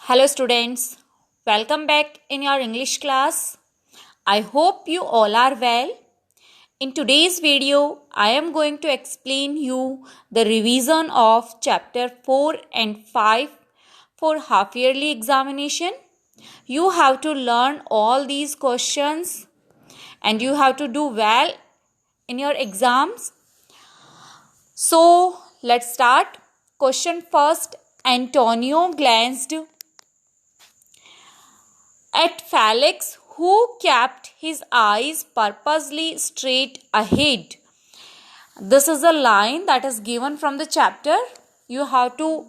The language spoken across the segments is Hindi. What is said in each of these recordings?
Hello students, welcome back in your English class. I hope you all are well. In today's video, I am going to explain you the revision of chapter 4 and 5 for half yearly examination. You have to learn all these questions and you have to do well in your exams. So, let's start. Question first. Antonio glanced at Felix, who kept his eyes purposely straight ahead. This is a line that is given from the chapter. You have to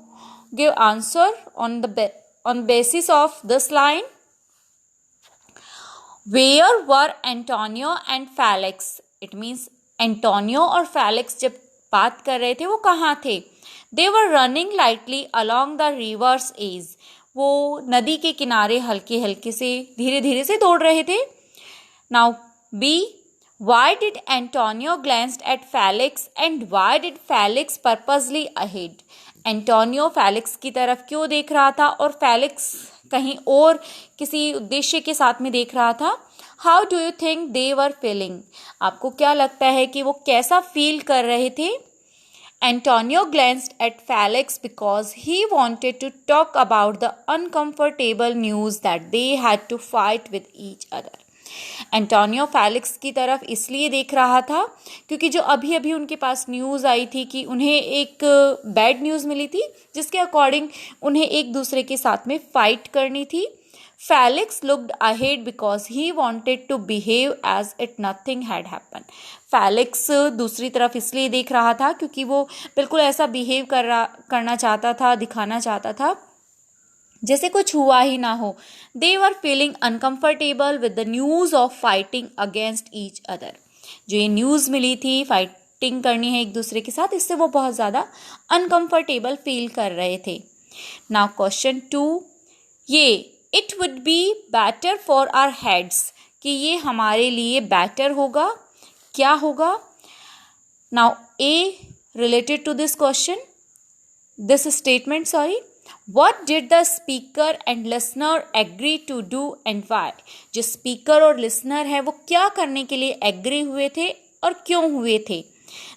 give answer on basis of this line. Where were Antonio and Felix? It means Antonio और Felix जब बात कर रहे थे वो कहाँ थे? They were running lightly along the river's edge. वो नदी के किनारे हल्के हल्के से धीरे धीरे से दौड़ रहे थे. Now B. Why did Antonio glanced at Felix and why did Felix purposely ahead? Antonio Felix की तरफ क्यों देख रहा था और Felix कहीं और किसी उद्देश्य के साथ में देख रहा था. How do you think they were feeling? आपको क्या लगता है कि वो कैसा फील कर रहे थे? Antonio glanced at Felix because he wanted to talk about the uncomfortable news that they had to fight with each other. Antonio Felix की तरफ इसलिए देख रहा था क्योंकि जो अभी अभी उनके पास न्यूज़ आई थी कि उन्हें एक बैड न्यूज़ मिली थी जिसके अकॉर्डिंग उन्हें एक दूसरे के साथ में फाइट करनी थी. Felix looked ahead because he wanted to behave as it nothing had happen. Felix दूसरी तरफ इसलिए देख रहा था क्योंकि वो बिल्कुल ऐसा बिहेव करना चाहता था, दिखाना चाहता था जैसे कुछ हुआ ही ना हो. They were feeling uncomfortable with the news of fighting against each other. जो ये न्यूज़ मिली थी फाइटिंग करनी है एक दूसरे के साथ, इससे वो बहुत ज़्यादा अनकम्फर्टेबल फील कर रहे थे. Now question 2. ये it would be better for our heads कि ये हमारे लिए बेटर होगा, क्या होगा. Now A related to this question, this statement What did the speaker and listener agree to do and why? जो speaker और listener है वो क्या करने के लिए agree हुए थे और क्यों हुए थे?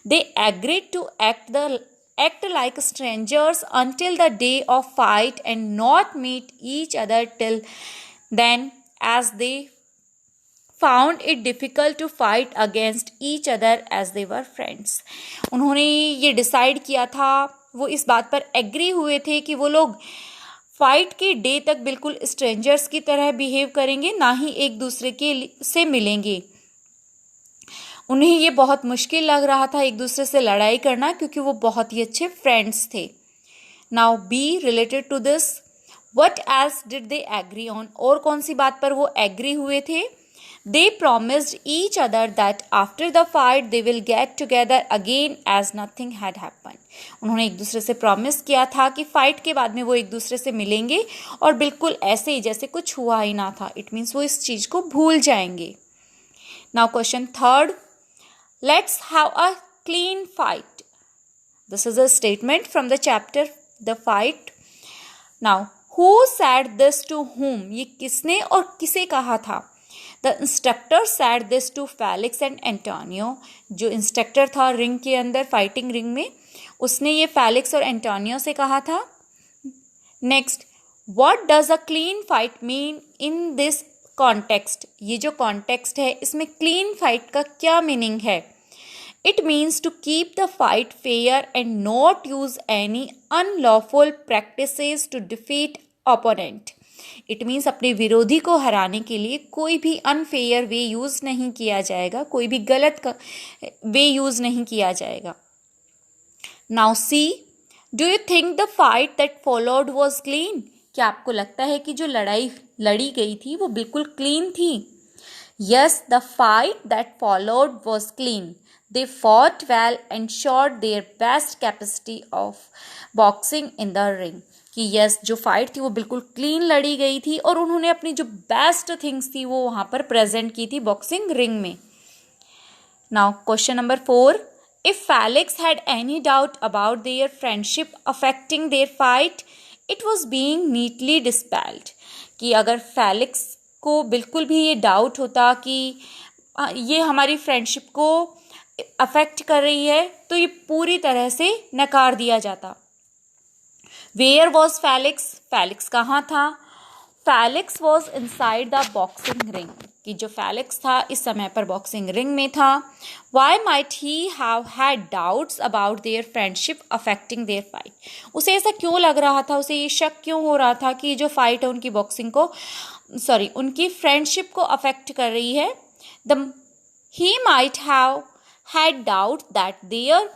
They agreed to act like strangers until the day of fight and not meet each other till then, as they found it difficult to fight against each other as they were friends. उन्होंने ये डिसाइड किया था, वो इस बात पर एग्री हुए थे कि वो लोग फाइट के डे तक बिल्कुल स्ट्रेंजर्स की तरह बिहेव करेंगे, ना ही एक दूसरे के से मिलेंगे. उन्हें ये बहुत मुश्किल लग रहा था एक दूसरे से लड़ाई करना क्योंकि वो बहुत ही अच्छे फ्रेंड्स थे. Now B related to this, what else did they agree on? और कौन सी बात पर वो एग्री हुए थे? They promised each other that after the fight they will get together again as nothing had happened. उन्होंने एक दूसरे से प्रॉमिस किया था कि फाइट के बाद में वो एक दूसरे से मिलेंगे और बिल्कुल ऐसे ही जैसे कुछ हुआ ही ना था. इट मीन्स वो इस चीज़ को भूल जाएंगे. Now question 3. Let's have a clean fight. This is a statement from the chapter the fight. Now who said this to whom? ये किसने और किसे कहा था? The instructor said this to Felix and Antonio. जो इंस्ट्रक्टर था रिंग के अंदर, फाइटिंग रिंग में, उसने ये फेलिक्स और एंटोनियो से कहा था. Next, what does a clean fight mean in this context? ये जो कॉन्टेक्स्ट है इसमें क्लीन फाइट का क्या मीनिंग है? It means to keep the fight fair and not use any unlawful practices to defeat opponent. It means अपने विरोधी को हराने के लिए कोई भी अनफेयर वे यूज़ नहीं किया जाएगा, कोई भी गलत वे यूज़ नहीं किया जाएगा. Now see, do you think the fight that followed was clean? क्या आपको लगता है कि जो लड़ाई लड़ी गई थी वो बिल्कुल क्लीन थी? Yes, the fight that followed was clean. They fought well and showed their best capacity of boxing in the ring. कि यस, जो फाइट थी वो बिल्कुल क्लीन लड़ी गई थी और उन्होंने अपनी जो बेस्ट थिंग्स थी वो वहाँ पर प्रेजेंट की थी बॉक्सिंग रिंग में. Now question number 4. If Felix had any doubt about their friendship affecting their fight, it was being neatly dispelled, कि अगर फेलिक्स को बिल्कुल भी ये डाउट होता कि ये हमारी फ्रेंडशिप को अफेक्ट कर रही है, तो ये पूरी तरह से नकार दिया जाता. वेयर वॉज फेलिक्स, फेलिक्स कहाँ था? Felix was inside the boxing ring, कि जो फेलिक्स था इस समय पर बॉक्सिंग रिंग में था. Why might he have had doubts about their friendship affecting their fight, उसे ऐसा क्यों लग रहा था, उसे ये शक क्यों हो रहा था कि जो फाइट है उनकी बॉक्सिंग को उनकी फ्रेंडशिप को अफेक्ट कर रही है. He might have had doubt that their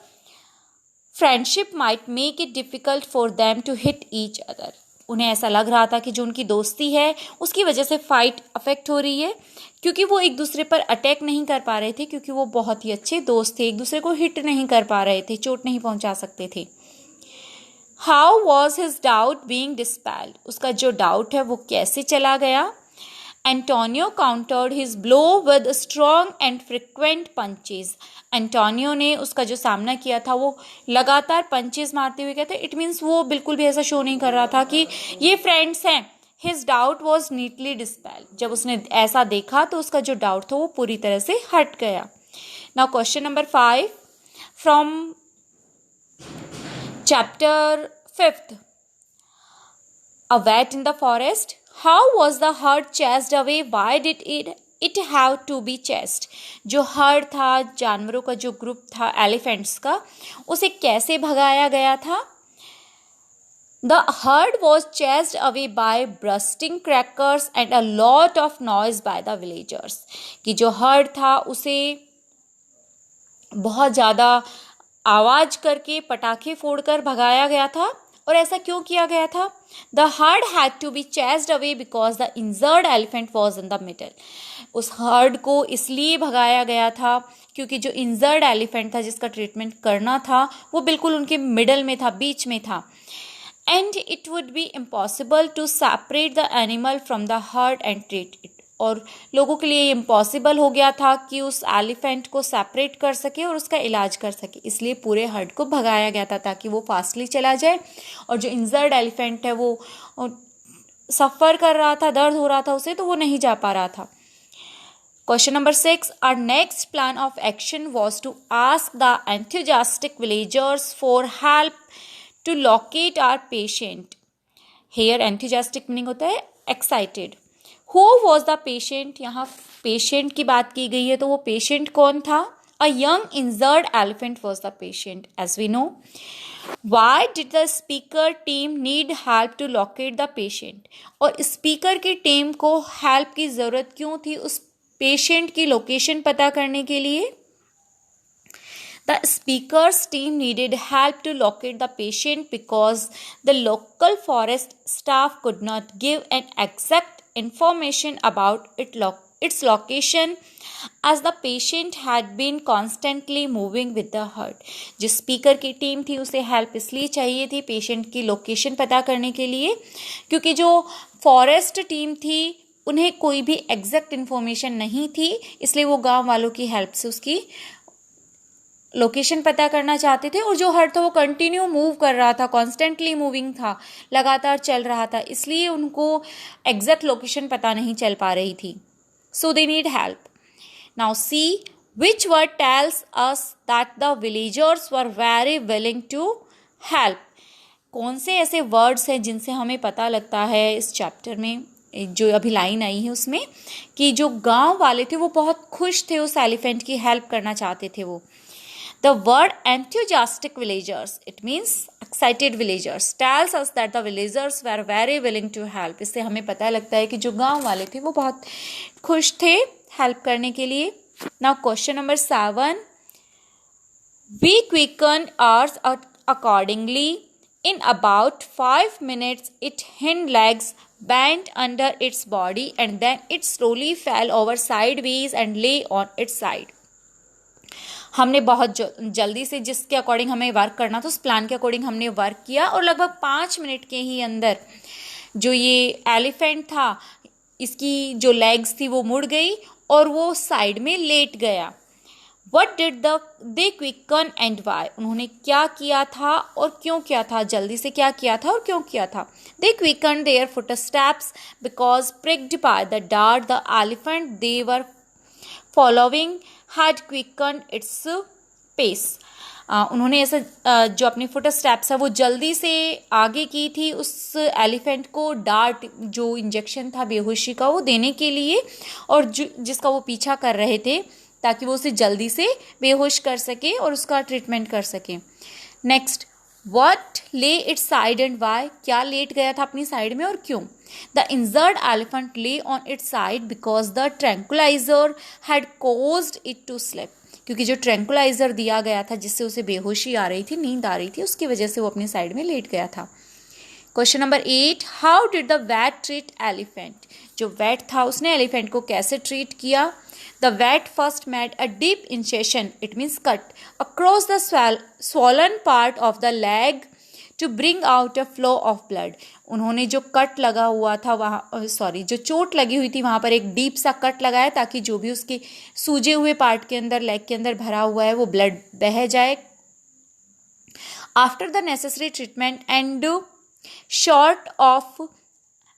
friendship might make it difficult for them to hit each other, उन्हें ऐसा लग रहा था कि जो उनकी दोस्ती है उसकी वजह से फाइट अफेक्ट हो रही है, क्योंकि वो एक दूसरे पर अटैक नहीं कर पा रहे थे, क्योंकि वो बहुत ही अच्छे दोस्त थे, एक दूसरे को हिट नहीं कर पा रहे थे, चोट नहीं पहुंचा सकते थे. How was his doubt being dispelled, उसका जो डाउट है वो कैसे चला गया? Antonio countered his blow with strong and frequent punches, Antonio ने उसका जो सामना किया था वो लगातार पंचेज मारते हुए कहते. इट मीन्स वो बिल्कुल भी ऐसा शो नहीं कर रहा था कि ये फ्रेंड्स हैं. हिज डाउट वॉज नीटली डिस्पेल्ड, जब उसने ऐसा देखा तो उसका जो डाउट था वो पूरी तरह से हट गया. Now question number 5 from chapter 5, A vet in the forest. How was the herd chased away? Why did it have to be chased? जो हर्ड था, जानवरों का जो ग्रुप था एलिफेंट्स का, उसे कैसे भगाया गया था? The herd was chased away by bursting crackers and a lot of noise by the villagers. कि जो हर्ड था उसे बहुत ज़्यादा आवाज करके पटाखे फोड़कर भगाया गया था. और ऐसा क्यों किया गया था? The herd had to be chased away because the injured elephant was in the middle. उस हर्ड को इसलिए भगाया गया था क्योंकि जो इंजर्ड एलिफेंट था जिसका ट्रीटमेंट करना था वो बिल्कुल उनके मिडल में था, बीच में था. And it would be impossible to separate the animal from the herd and treat it. और लोगों के लिए इम्पॉसिबल हो गया था कि उस एलिफेंट को सेपरेट कर सके और उसका इलाज कर सके, इसलिए पूरे हर्ड को भगाया गया था ताकि वो फास्टली चला जाए और जो इंजर्ड एलिफेंट है वो सफ़र कर रहा था, दर्द हो रहा था उसे, तो वो नहीं जा पा रहा था. Question number 6. Our next plan of action was to ask the enthusiastic villagers for help to locate our patient. Here enthusiastic meaning होता है excited. Who was the patient? यहाँ patient की बात की गई है, तो वो patient कौन था? A young injured elephant was the patient, as we know. Why did the speaker team need help to locate the patient? और speaker की टीम को help की ज़रूरत क्यों थी उस patient की location पता करने के लिए? The speaker's team needed help to locate the patient because the local forest staff could not give an exact information about its location as the patient had been constantly moving with the herd. जो स्पीकर की टीम थी उसे हेल्प इसलिए चाहिए थी पेशेंट की लोकेशन पता करने के लिए क्योंकि जो फॉरेस्ट टीम थी उन्हें कोई भी एग्जैक्ट इन्फॉर्मेशन नहीं थी, इसलिए वो गांव वालों की हेल्प से उसकी लोकेशन पता करना चाहते थे. और जो हर्ड था वो कंटिन्यू मूव कर रहा था, कॉन्स्टेंटली मूविंग था, लगातार चल रहा था, इसलिए उनको एग्जैक्ट लोकेशन पता नहीं चल पा रही थी. So they need help. Now see which word tells us that the villagers were very willing to help. कौन से ऐसे वर्ड्स हैं जिनसे हमें पता लगता है इस चैप्टर में जो अभी लाइन आई है उसमें कि जो गांव वाले थे वो बहुत खुश थे, उस एलिफेंट की हेल्प करना चाहते थे. वो The word enthusiastic villagers, it means excited villagers, tells us that the villagers were very willing to help. इससे हमें पता लगता है कि जो गांव वाले थे वो बहुत खुश थे हेल्प करने के लिए. Now question number 7. We quicken ours accordingly. In about 5 minutes, its hind legs bent under its body and then it slowly fell over sideways and lay on its side. हमने बहुत जल्दी से जिसके अकॉर्डिंग हमें वर्क करना था उस प्लान के अकॉर्डिंग हमने वर्क किया और लगभग 5 मिनट के ही अंदर जो ये एलिफेंट था इसकी जो लेग्स थी वो मुड़ गई और वो साइड में लेट गया. What did they quicken and why? उन्होंने क्या किया था और क्यों किया था, जल्दी से क्या किया था और क्यों किया था. They quickened their footsteps because pricked by the dart the elephant they were following had quickened its pace. उन्होंने ऐसा जो अपनी फुट स्टेप्स है वो जल्दी से आगे की थी उस एलिफेंट को डार्ट जो इंजेक्शन था बेहोशी का वो देने के लिए, और जिसका वो पीछा कर रहे थे ताकि वो उसे जल्दी से बेहोश कर सके और उसका ट्रीटमेंट कर सके. Next, what lay its side and why? क्या लेट गया था अपनी साइड में और क्यों? The injured elephant lay on its side because the tranquilliser had caused it to sleep. क्योंकि जो ट्रैंकुलाइजर दिया गया था जिससे उसे बेहोशी आ रही थी, नींद आ रही थी, उसकी वजह से वो अपनी साइड में लेट गया था. Question number 8, how did the vet treat elephant? जो वैट था उसने एलिफेंट को कैसे ट्रीट किया? The vet first made a deep incision, it means cut, across the swollen part of the leg to bring out a flow of blood. उन्होंने जो कट लगा हुआ था वहाँ जो चोट लगी हुई थी वहाँ पर एक डीप सा कट लगाया ताकि जो भी उसके सूजे हुए पार्ट के अंदर, लेग के अंदर भरा हुआ है वो ब्लड बह जाए. After the necessary treatment and short of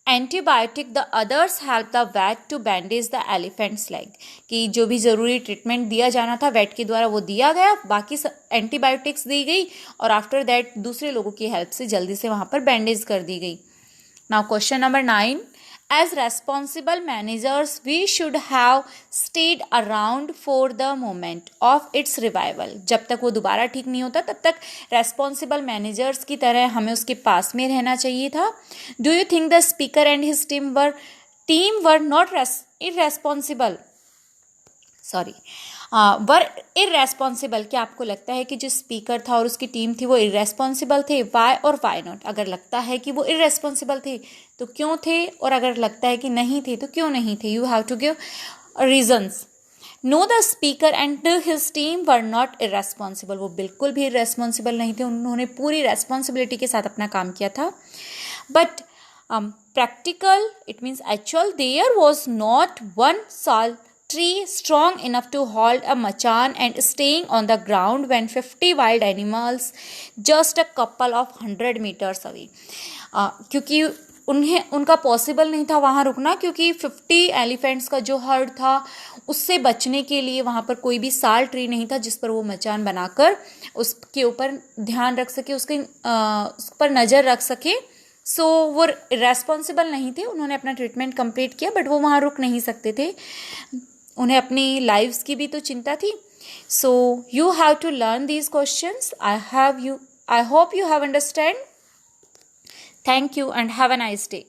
antibiotic the others help the vet to bandage the elephant's leg. कि जो भी ज़रूरी ट्रीटमेंट दिया जाना था वैट के द्वारा वो दिया गया, बाकी एंटीबायोटिक्स दी गई और आफ्टर दैट दूसरे लोगों की हेल्प से जल्दी से वहाँ पर बैंडेज कर दी गई. Now question number 9, as responsible managers we should have stayed around for the moment of its revival. जब तक वो दोबारा ठीक नहीं होता तब तक रेस्पॉन्सिबल मैनेजर्स की तरह हमें उसके पास में रहना चाहिए था. Do you think the speaker and his team were not irresponsible were irresponsible? क्या आपको लगता है कि जो स्पीकर था और उसकी टीम थी वो इररेस्पॉन्सिबल थे? वाई और वाई नॉट? अगर लगता है कि वो इररेस्पॉन्सिबल थे तो क्यों थे, और अगर लगता है कि नहीं थे तो क्यों नहीं थे? You have to give reasons. No, the speaker and his team were not irresponsible. वो बिल्कुल भी इररेस्पॉन्सिबल नहीं थे, उन्होंने पूरी रेस्पॉन्सिबिलिटी के साथ अपना काम किया था. But practical, it means actual, there was not one साल tree strong enough to hold a machan and staying on the ground when 50 wild animals just a couple of 100 meters away. क्योंकि उनका पॉसिबल नहीं था वहाँ रुकना, क्योंकि 50 एलिफेंट्स का जो हर्ड था उससे बचने के लिए वहाँ पर कोई भी साल ट्री नहीं था जिस पर वो मचान बनाकर उसके ऊपर ध्यान रख सके, उस पर नज़र रख सके. सो वो रेस्पॉन्सिबल नहीं थे, उन्होंने अपना ट्रीटमेंट कंप्लीट किया बट वो वहाँ रुक नहीं सकते थे, उन्हें अपनी लाइव्स की भी तो चिंता थी. So you have to learn these questions. I hope you have understand. Thank you and have a nice day.